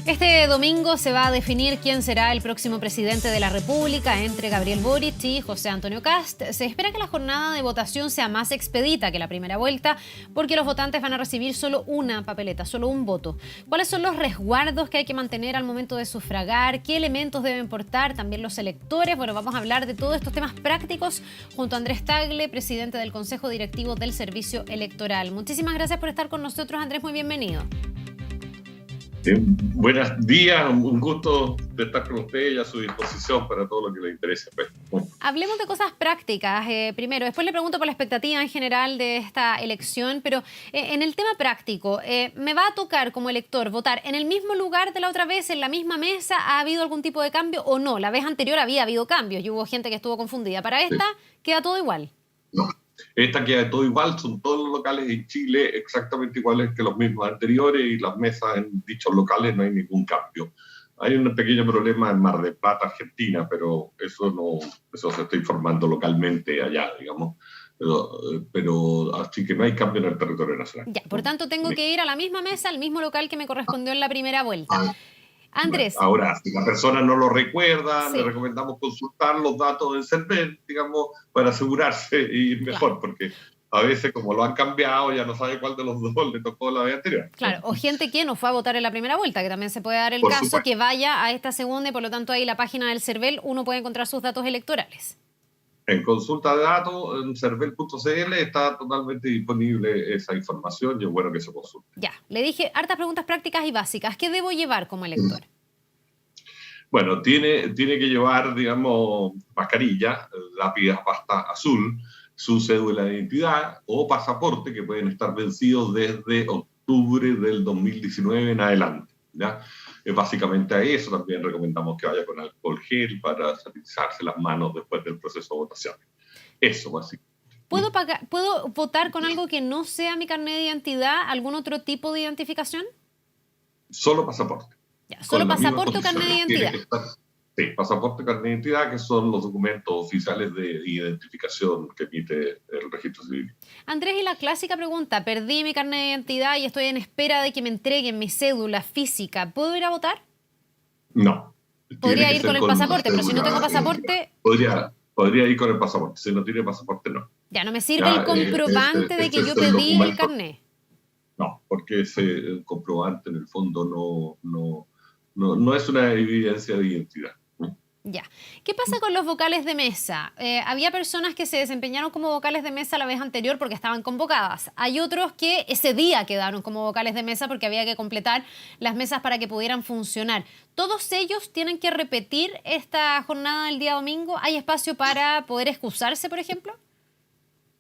Este domingo se va a definir quién será el próximo presidente de la República entre Gabriel Boric y José Antonio Kast. Se espera que la jornada de votación sea más expedita que la primera vuelta porque los votantes van a recibir solo una papeleta, solo un voto. ¿Cuáles son los resguardos que hay que mantener al momento de sufragar? ¿Qué elementos deben portar también los electores? Bueno, vamos a hablar de todos estos temas prácticos junto a Andrés Tagle, presidente del Consejo Directivo del Servicio Electoral. Muchísimas gracias por estar con nosotros, Andrés, muy bienvenido. Buenos días, un gusto de estar con usted y a su disposición para todo lo que le interese. Bueno. Hablemos de cosas prácticas primero, después le pregunto por la expectativa en general de esta elección, pero en el tema práctico, ¿me va a tocar como elector votar en el mismo lugar de la otra vez, en la misma mesa? ¿Ha habido algún tipo de cambio o no? La vez anterior había habido cambios y hubo gente que estuvo confundida. Para esta, ¿queda todo igual? No. Esta queda todo igual, son todos los locales en Chile exactamente iguales que los mismos anteriores y las mesas en dichos locales no hay ningún cambio. Hay un pequeño problema en Mar del Plata, Argentina, pero eso se está informando localmente allá, digamos. Pero así que no hay cambio en el territorio nacional. Ya, por tanto, tengo que ir a la misma mesa, al mismo local que me correspondió en la primera vuelta. Andrés. Ahora, si la persona no lo recuerda, le recomendamos consultar los datos del CERVEL, digamos, para asegurarse y ir mejor, porque a veces, como lo han cambiado, ya no sabe cuál de los dos le tocó la vez anterior. Claro, o gente que no fue a votar en la primera vuelta, que también se puede dar el caso, que vaya a esta segunda y por lo tanto ahí la página del CERVEL uno puede encontrar sus datos electorales. En consulta de datos, en cervel.cl está totalmente disponible esa información y es bueno que se consulte. Ya, le dije hartas preguntas prácticas y básicas. ¿Qué debo llevar como elector? Bueno, tiene que llevar, digamos, mascarilla, lápiz pasta azul, su cédula de identidad o pasaporte que pueden estar vencidos desde octubre del 2019 en adelante, ¿ya? Básicamente a eso también recomendamos que vaya con alcohol gel para sanitizarse las manos después del proceso de votación. Eso, básicamente. ¿Puedo votar con algo que no sea mi carnet de identidad? ¿Algún otro tipo de identificación? Solo pasaporte. Ya, ¿solo pasaporte o carnet de identidad? Sí, pasaporte y carnet de identidad, que son los documentos oficiales de identificación que emite el registro civil. Andrés, y la clásica pregunta, perdí mi carnet de identidad y estoy en espera de que me entreguen mi cédula física, ¿puedo ir a votar? No. ¿Podría ir con el pasaporte? Pero si no tengo pasaporte... Podría ir con el pasaporte, si no tiene pasaporte no. Ya, no me sirve el comprobante de que yo pedí el carnet. No, porque ese comprobante en el fondo no es una evidencia de identidad. Ya. ¿Qué pasa con los vocales de mesa? Había personas que se desempeñaron como vocales de mesa la vez anterior porque estaban convocadas. Hay otros que ese día quedaron como vocales de mesa porque había que completar las mesas para que pudieran funcionar. ¿Todos ellos tienen que repetir esta jornada del día domingo? ¿Hay espacio para poder excusarse, por ejemplo?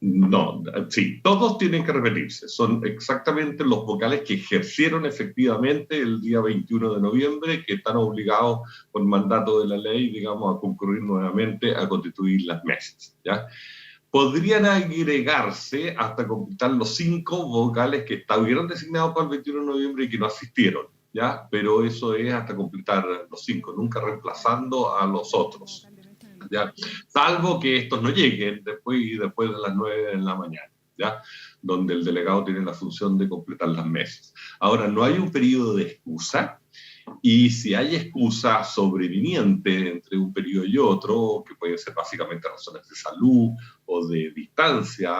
No, sí, todos tienen que repetirse. Son exactamente los vocales que ejercieron efectivamente el día 21 de noviembre, que están obligados por mandato de la ley, digamos, a concurrir nuevamente a constituir las mesas, ¿ya? Podrían agregarse hasta completar los 5 vocales que estuvieron designados para el 21 de noviembre y que no asistieron, ¿ya? Pero eso es hasta completar los 5, nunca reemplazando a los otros. ¿Ya? Salvo que estos no lleguen después de las 9 de la mañana, ¿ya? Donde el delegado tiene la función de completar las mesas. Ahora, no hay un periodo de excusa, y si hay excusa sobreviniente entre un periodo y otro, que pueden ser básicamente razones de salud o de distancia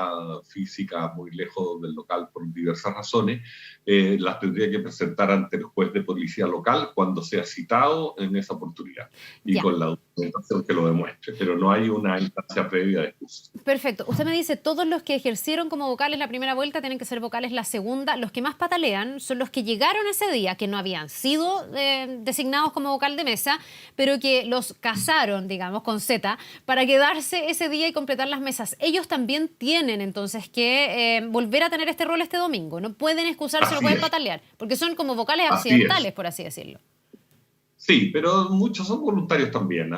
física muy lejos del local por diversas razones, las tendría que presentar ante el juez de policía local cuando sea citado en esa oportunidad y con la documentación que lo demuestre, pero no hay una instancia previa de excusa. Perfecto. Usted me dice, todos los que ejercieron como vocales la primera vuelta tienen que ser vocales la segunda. Los que más patalean son los que llegaron ese día, que no habían sido designados como vocal de mesa, pero que los casaron, digamos, con Z, para quedarse ese día y completar las mesas. Ellos también tienen entonces que volver a tener este rol este domingo. No pueden excusarse, no pueden patalear, porque son como vocales accidentales, por así decirlo. Sí, pero muchos son voluntarios también,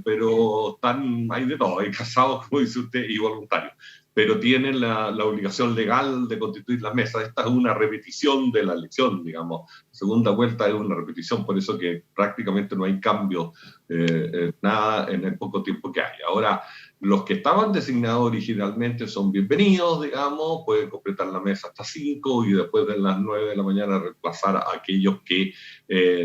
pero hay de todo, hay casados, como dice usted, y voluntarios. Pero tienen la obligación legal de constituir las mesas. Esta es una repetición de la elección, digamos. segunda vuelta es una repetición, por eso que prácticamente no hay cambio, nada en el poco tiempo que hay. Ahora, los que estaban designados originalmente son bienvenidos, digamos, pueden completar la mesa hasta 5 y después de las 9 de la mañana reemplazar a aquellos que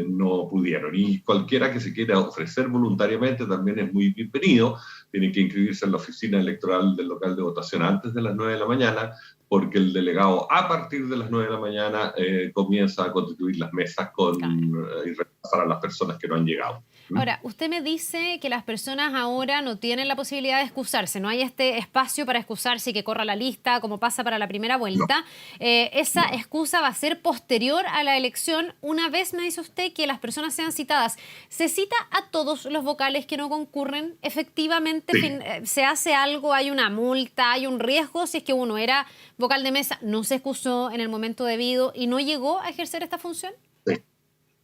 no pudieron. Y cualquiera que se quiera ofrecer voluntariamente también es muy bienvenido. Tiene que inscribirse en la oficina electoral del local de votación antes de las 9 de la mañana, porque el delegado a partir de las 9 de la mañana comienza a constituir las mesas y reemplazar a las personas que no han llegado. Ahora, usted me dice que las personas ahora no tienen la posibilidad de excusarse, no hay este espacio para excusarse y que corra la lista como pasa para la primera vuelta. No. Esa excusa va a ser posterior a la elección. Una vez me dice usted que las personas sean citadas. ¿Se cita a todos los vocales que no concurren? ¿Efectivamente se hace algo? ¿Hay una multa? ¿Hay un riesgo? Si es que uno era vocal de mesa, no se excusó en el momento debido y no llegó a ejercer esta función.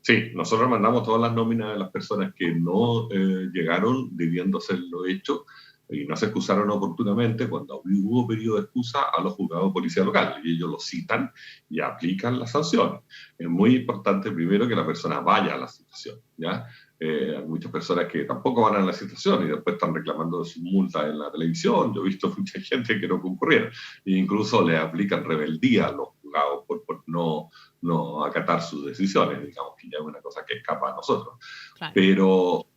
Sí, nosotros mandamos todas las nóminas de las personas que no llegaron debiendo hacerlo hecho y no se excusaron oportunamente. Cuando hubo periodo de excusa, a los juzgados de policía local, y ellos lo citan y aplican las sanciones. Es muy importante primero que la persona vaya a la citación, ¿ya? Hay muchas personas que tampoco van a la citación y después están reclamando sus multas en la televisión. Yo he visto mucha gente que no concurrieron e incluso le aplican rebeldía a los juzgados por no acatar sus decisiones, digamos que ya es una cosa que escapa a nosotros. Claro. Pero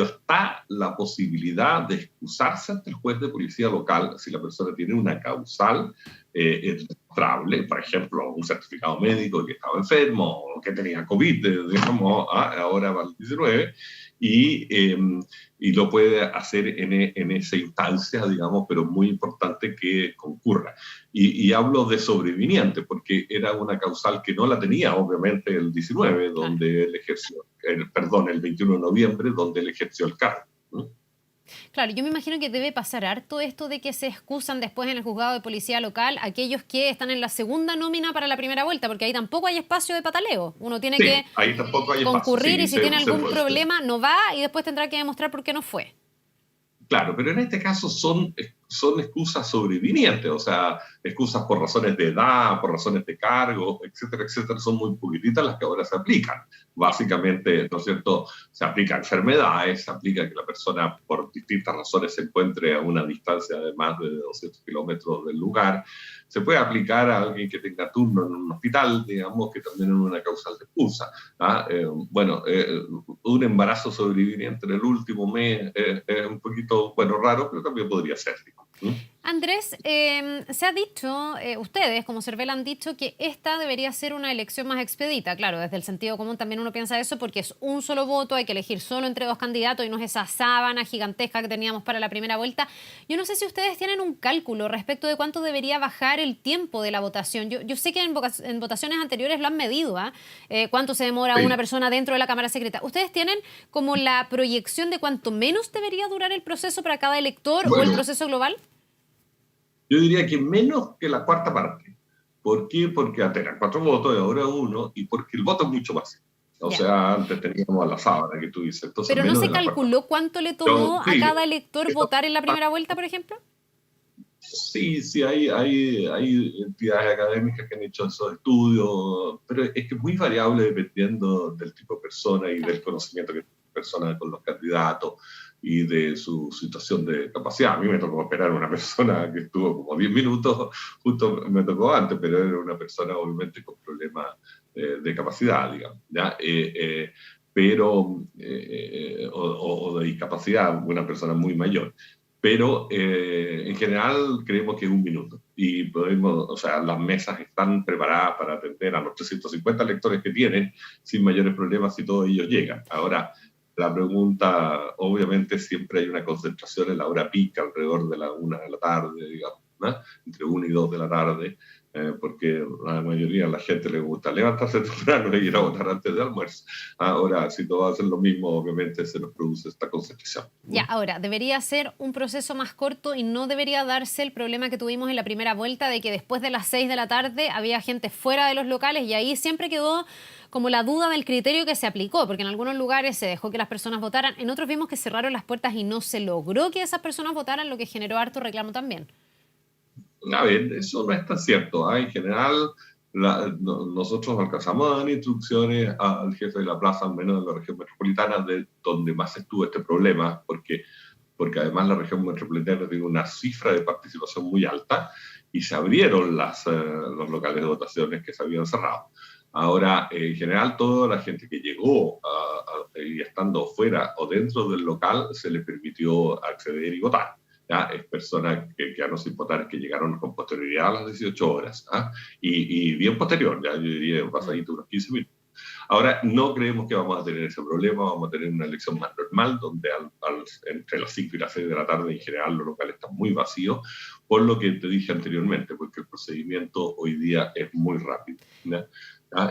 está la posibilidad de excusarse ante el juez de policía local si la persona tiene una causal demostrable, por ejemplo, un certificado médico de que estaba enfermo o que tenía COVID, digamos, ahora va el 19, y lo puede hacer en esa instancia, digamos, pero muy importante que concurra. Y hablo de sobreviviente, porque era una causal que no la tenía, obviamente, el 19, donde él ejerció, el 21 de noviembre, donde él ejerció el cargo. Claro, yo me imagino que debe pasar harto esto de que se excusan después en el juzgado de policía local aquellos que están en la segunda nómina para la primera vuelta, porque ahí tampoco hay espacio de pataleo. Uno tiene que concurrir y si tiene algún problema no va y después tendrá que demostrar por qué no fue. Claro, pero en este caso son excusas sobrevivientes, o sea, excusas por razones de edad, por razones de cargo, etcétera, etcétera, son muy poquititas las que ahora se aplican. Básicamente, ¿no es cierto?, se aplica a enfermedades, se aplica que la persona por distintas razones se encuentre a una distancia de más de 200 kilómetros del lugar. Se puede aplicar a alguien que tenga turno en un hospital, digamos, que también es una causal de excusa. Un embarazo sobreviviente en el último mes es un poquito, raro, pero también podría ser. Andrés, se ha dicho, ustedes como CERVEL han dicho que esta debería ser una elección más expedita. Claro, desde el sentido común también uno piensa eso porque es un solo voto, hay que elegir solo entre dos candidatos y no es esa sábana gigantesca que teníamos para la primera vuelta. Yo no sé si ustedes tienen un cálculo respecto de cuánto debería bajar el tiempo de la votación. Yo sé que en votaciones anteriores lo han medido, cuánto se demora una persona dentro de la Cámara Secreta. ¿Ustedes tienen como la proyección de cuánto menos debería durar el proceso para cada elector o el proceso global? Yo diría que menos que la cuarta parte. ¿Por qué? Porque antes eran 4 votos y ahora 1, y porque el voto es mucho más. O sea, antes teníamos a la sábana que tú dices. Entonces, ¿pero no se calculó cuánto le tomó a cada elector votar en la primera vuelta, por ejemplo? Sí, hay entidades académicas que han hecho esos estudios, pero es que es muy variable dependiendo del tipo de persona y del conocimiento que tiene la persona con los candidatos y de su situación de capacidad. A mí me tocó esperar a una persona que estuvo como 10 minutos, justo me tocó antes, pero era una persona obviamente con problemas de capacidad, digamos, ¿ya? O de discapacidad, una persona muy mayor. Pero en general creemos que es 1 minuto y podemos, o sea, las mesas están preparadas para atender a los 350 electores que tienen sin mayores problemas si todos ellos llegan. Ahora, la pregunta, obviamente siempre hay una concentración en la hora pica, alrededor de la 1 de la tarde, digamos, ¿no? Entre 1 y 2 de la tarde, porque a la mayoría de la gente le gusta levantarse temprano y ir a votar antes del almuerzo. Ahora, si todos hacen lo mismo, obviamente se nos produce esta concentración. Ya, ahora, debería ser un proceso más corto y no debería darse el problema que tuvimos en la primera vuelta de que después de las 6 de la tarde había gente fuera de los locales y ahí siempre quedó como la duda del criterio que se aplicó, porque en algunos lugares se dejó que las personas votaran, en otros vimos que cerraron las puertas y no se logró que esas personas votaran, lo que generó harto reclamo también. A ver, eso no es tan cierto. En general, nosotros alcanzamos a dar instrucciones al jefe de la plaza, al menos de la región metropolitana, de donde más estuvo este problema, porque además la región metropolitana tiene una cifra de participación muy alta y se abrieron los locales de votaciones que se habían cerrado. Ahora, en general, toda la gente que llegó y estando fuera o dentro del local se le permitió acceder y votar. ¿Ya? Es personas que quedaron sin votar, que llegaron con posterioridad a las 18 horas, ¿ah? Y bien posterior, ya yo diría pasadito unos 15 minutos. Ahora, no creemos que vamos a tener ese problema, vamos a tener una elección más normal, donde entre las 5 y las 6 de la tarde en general los locales están muy vacíos, por lo que te dije anteriormente, porque el procedimiento hoy día es muy rápido, ¿ya?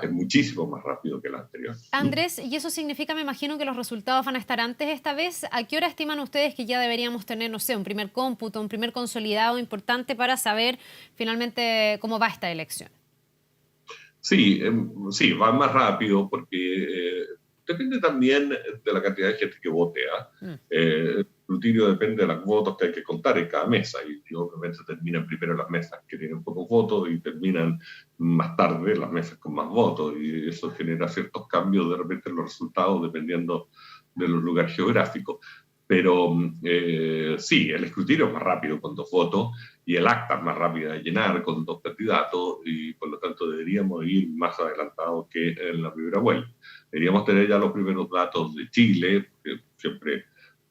Es muchísimo más rápido que el anterior. Andrés, y eso significa, me imagino, que los resultados van a estar antes esta vez. ¿A qué hora estiman ustedes que ya deberíamos tener, no sé, un primer cómputo, un primer consolidado importante para saber finalmente cómo va esta elección? Sí, sí, va más rápido porque depende también de la cantidad de gente que vote. El escrutinio depende de los votos que hay que contar en cada mesa y obviamente terminan primero las mesas que tienen pocos votos y terminan más tarde las mesas con más votos y eso genera ciertos cambios de repente en los resultados dependiendo de los lugares geográficos. Pero sí, el escrutinio es más rápido con 2 votos y el acta es más rápida de llenar con 2 candidatos y por lo tanto deberíamos ir más adelantados que en la primera vuelta. Deberíamos tener ya los primeros datos de Chile, que siempre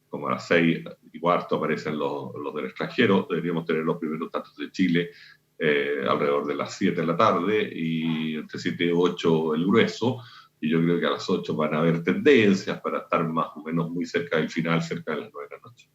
como a las 6:15 aparecen los del extranjero, deberíamos tener los primeros datos de Chile alrededor de las 7 de la tarde y entre 7 y 8 el grueso. Y yo creo que a las 8 van a haber tendencias para estar más o menos muy cerca del final, cerca de las 9 de la noche.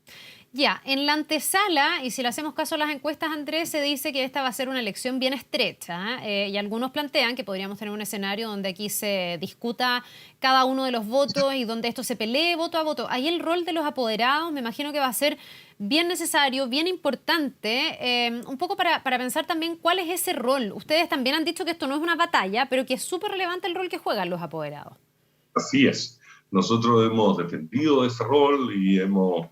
Ya, en la antesala, y si le hacemos caso a las encuestas, Andrés, se dice que esta va a ser una elección bien estrecha, y algunos plantean que podríamos tener un escenario donde aquí se discuta cada uno de los votos y donde esto se pelee voto a voto. Ahí el rol de los apoderados me imagino que va a ser bien necesario, bien importante, un poco para pensar también cuál es ese rol. Ustedes también han dicho que esto no es una batalla, pero que es súper relevante el rol que juegan los apoderados. Así es. Nosotros hemos defendido ese rol y hemos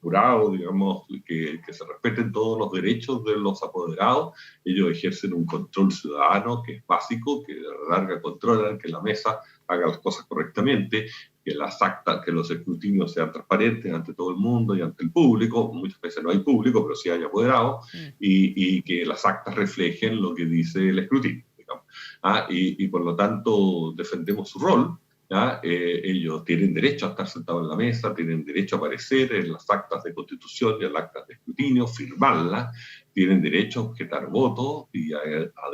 jurado, digamos, que se respeten todos los derechos de los apoderados. Ellos ejercen un control ciudadano que es básico, que de larga controlan que la mesa haga las cosas correctamente, que las actas, que los escrutinios sean transparentes ante todo el mundo y ante el público. Muchas veces no hay público, pero sí hay apoderados, y que las actas reflejen lo que dice el escrutinio, digamos. Y por lo tanto defendemos su rol. Ellos tienen derecho a estar sentados en la mesa, tienen derecho a aparecer en las actas de constitución y en las actas de escrutinio, firmarlas, tienen derecho a objetar votos y a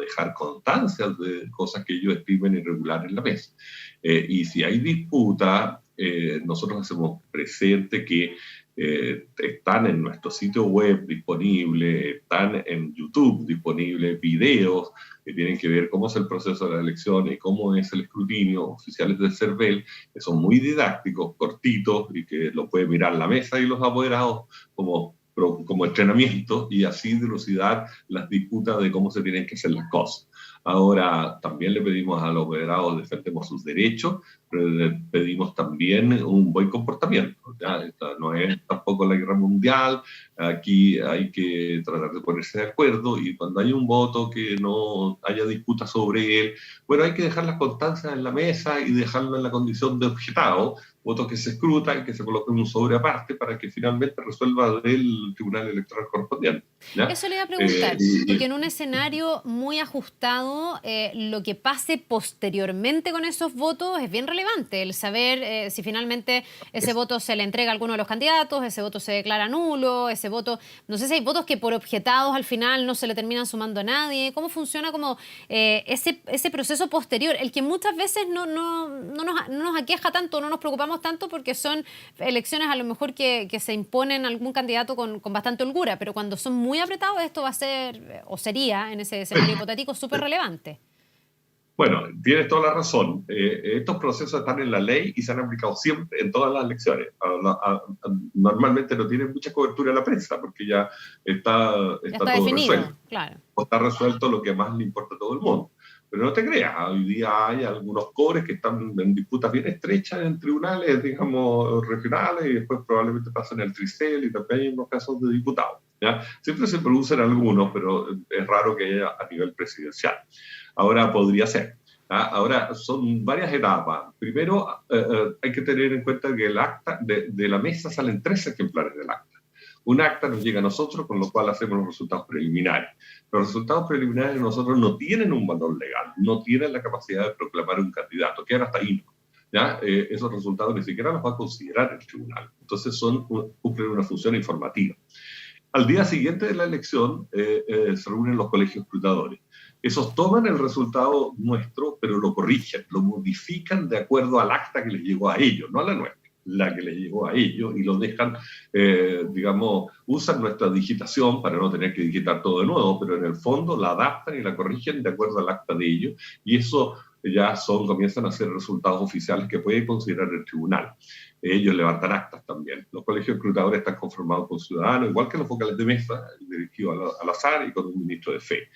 dejar constancias de cosas que ellos estimen irregulares en la mesa. Y si hay disputa, nosotros hacemos presente que están en nuestro sitio web disponible, están en YouTube disponibles videos que tienen que ver cómo es el proceso de la elección y cómo es el escrutinio, oficiales del CERVEL, que son muy didácticos, cortitos y que lo puede mirar la mesa y los apoderados como entrenamiento y así dilucidar las disputas de cómo se tienen que hacer las cosas. Ahora, también le pedimos a los apoderados defendemos sus derechos, pero le pedimos también un buen comportamiento. ¿Ya? Esta no es tampoco la guerra mundial, aquí hay que tratar de ponerse de acuerdo y cuando hay un voto que no haya disputa sobre él, bueno, hay que dejar las constancias en la mesa y dejarlo en la condición de objetado, votos que se escrutan, que se coloquen en un sobre aparte para que finalmente resuelva el Tribunal Electoral correspondiente. ¿Ya? Eso le iba a preguntar, porque en un escenario muy ajustado, lo que pase posteriormente con esos votos es bien relevante, el saber si finalmente ese voto se le entrega a alguno de los candidatos, ese voto se declara nulo, ese voto, no sé si hay votos que por objetados al final no se le terminan sumando a nadie, cómo funciona como ese proceso posterior, el que muchas veces no nos aqueja tanto, no nos preocupamos tanto porque son elecciones a lo mejor que se imponen a algún candidato con bastante holgura, pero cuando son muy apretados esto va a ser, o sería en ese escenario hipotético, súper relevante. Bueno, tienes toda la razón. Estos procesos están en la ley y se han aplicado siempre en todas las elecciones. Normalmente no tienen mucha cobertura en la prensa porque ya está todo definido, resuelto. claro. Está resuelto lo que más le importa a todo el mundo. Pero no te creas, hoy día hay algunos cobres que están en disputas bien estrechas en tribunales, digamos, regionales, y después probablemente pasan el Tricel y también hay unos casos de diputados. ¿Ya? Siempre se producen algunos, pero es raro que haya a nivel presidencial. Ahora podría ser. Ahora, son varias etapas. Primero, hay que tener en cuenta que el acta de la mesa salen 3 ejemplares del acta. Un acta nos llega a nosotros, con lo cual hacemos los resultados preliminares. Los resultados preliminares de nosotros no tienen un valor legal, no tienen la capacidad de proclamar un candidato, quedan hasta ahí. ¿Ya? Esos resultados ni siquiera los va a considerar el tribunal. Entonces cumplen una función informativa. Al día siguiente de la elección se reúnen los colegios escrutadores. Esos toman el resultado nuestro, pero lo corrigen, lo modifican de acuerdo al acta que les llegó a ellos, no a la nuestra, la que les llegó a ellos, y lo dejan, digamos, usan nuestra digitación para no tener que digitar todo de nuevo, pero en el fondo la adaptan y la corrigen de acuerdo al acta de ellos, y eso ya comienzan a ser resultados oficiales que puede considerar el tribunal. Ellos levantan actas también. Los colegios escrutadores están conformados por ciudadanos, igual que los vocales de mesa, dirigidos al azar y con un ministro de fe.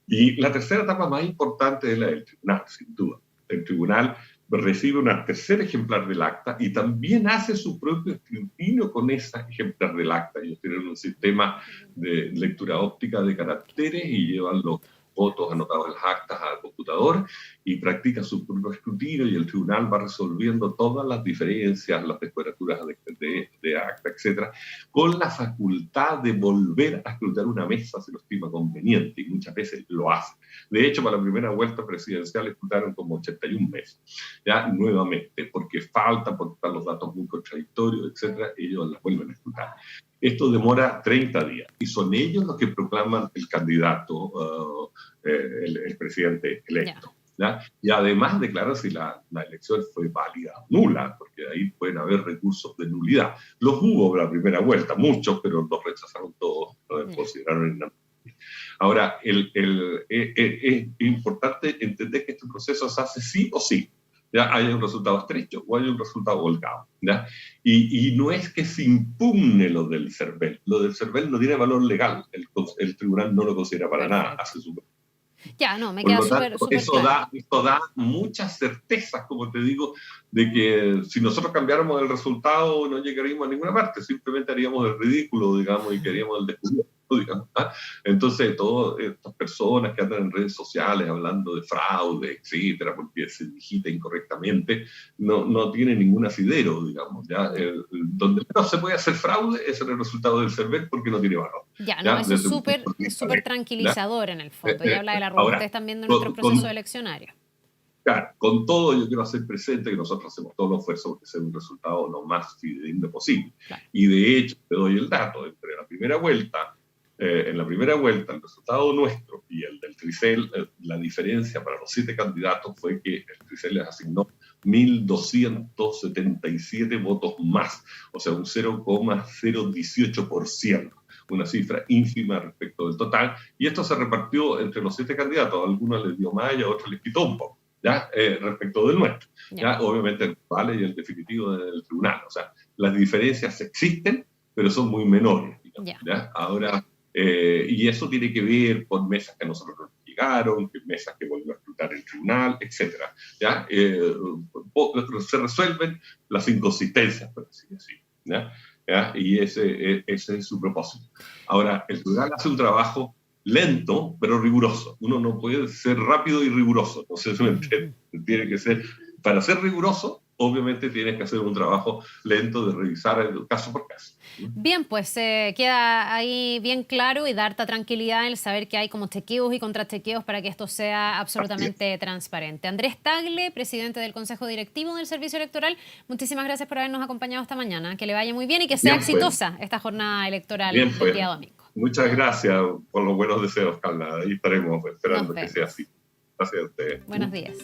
Y la tercera etapa más importante es la del tribunal, sin duda. El tribunal recibe un tercer ejemplar del acta y también hace su propio escrutinio con ese ejemplar del acta. Ellos tienen un sistema de lectura óptica de caracteres y llevan los votos anotados en las actas al computador y practica su propio escrutinio, y el tribunal va resolviendo todas las diferencias, las descuadraturas de acta, etcétera, con la facultad de volver a escrutar una mesa si lo estima conveniente, y muchas veces lo hace. De hecho, para la primera vuelta presidencial escrutaron como 81 mesas, ya nuevamente, porque faltan, porque están los datos muy contradictorios, etcétera, ellos las vuelven a escrutar. Esto demora 30 días y son ellos los que proclaman el candidato, el presidente electo. ¿Ya? Y además declaran si la elección fue válida o nula, porque ahí pueden haber recursos de nulidad. Los hubo en la primera vuelta, muchos, pero los rechazaron todos, los consideraron inadmisibles. Ahora, es importante entender que este proceso se hace sí o sí. ¿Ya? Hay un resultado estrecho o hay un resultado volcado. ¿Ya? Y no es que se impugne lo del CERVEL. Lo del CERVEL no tiene valor legal. El tribunal no lo considera para nada. Hace su... Ya, no, me queda súper claro. Eso da muchas certezas, como te digo, de que si nosotros cambiáramos el resultado no llegaríamos a ninguna parte. Simplemente haríamos el ridículo, digamos, y queríamos el descubierto. Digamos, ¿ah? Entonces, todas estas personas que andan en redes sociales hablando de fraude, etcétera, porque se digita incorrectamente, no tienen ningún asidero, digamos. ¿Ya? Donde menos se puede hacer fraude es en el resultado del CERVEL, porque no tiene valor. Ya, no, eso es súper tranquilizador, ¿ya? En el fondo. Y habla de la robustez también de nuestro proceso eleccionario. Claro, con todo yo quiero hacer presente que nosotros hacemos todo el esfuerzo porque sea un resultado lo más fidedigno posible. Claro. Y de hecho, te doy el dato, entre la primera vuelta, en la primera vuelta, el resultado nuestro y el del Tricel, la diferencia para los 7 candidatos fue que el Tricel les asignó 1.277 votos más, o sea, un 0,018%, una cifra ínfima respecto del total, y esto se repartió entre los 7 candidatos, a algunos les dio más y a otros les quitó un poco, ¿ya? Respecto del nuestro. ¿Ya? Obviamente el vale y el definitivo del tribunal, o sea, las diferencias existen, pero son muy menores, digamos, ¿ya? Ahora... y eso tiene que ver con mesas que a nosotros nos llegaron, mesas que volvió a escrutar el tribunal, etc. ¿Ya? Se resuelven las inconsistencias, por así decirlo. ¿Ya? ¿Ya? Y ese es su propósito. Ahora, el tribunal hace un trabajo lento, pero riguroso. Uno no puede ser rápido y riguroso. No sé si me entiende. Tiene que ser, para ser riguroso, obviamente tienes que hacer un trabajo lento de revisar el caso por caso. Bien, pues queda ahí bien claro y darte tranquilidad en el saber que hay como chequeos y contrachequeos para que esto sea absolutamente transparente. Andrés Tagle, presidente del Consejo Directivo del Servicio Electoral, muchísimas gracias por habernos acompañado esta mañana. Que le vaya muy bien y que sea exitosa esta jornada electoral del día domingo. Muchas gracias por los buenos deseos, Carla. Ahí estaremos esperando que sea así. Gracias a ustedes. Buenos días.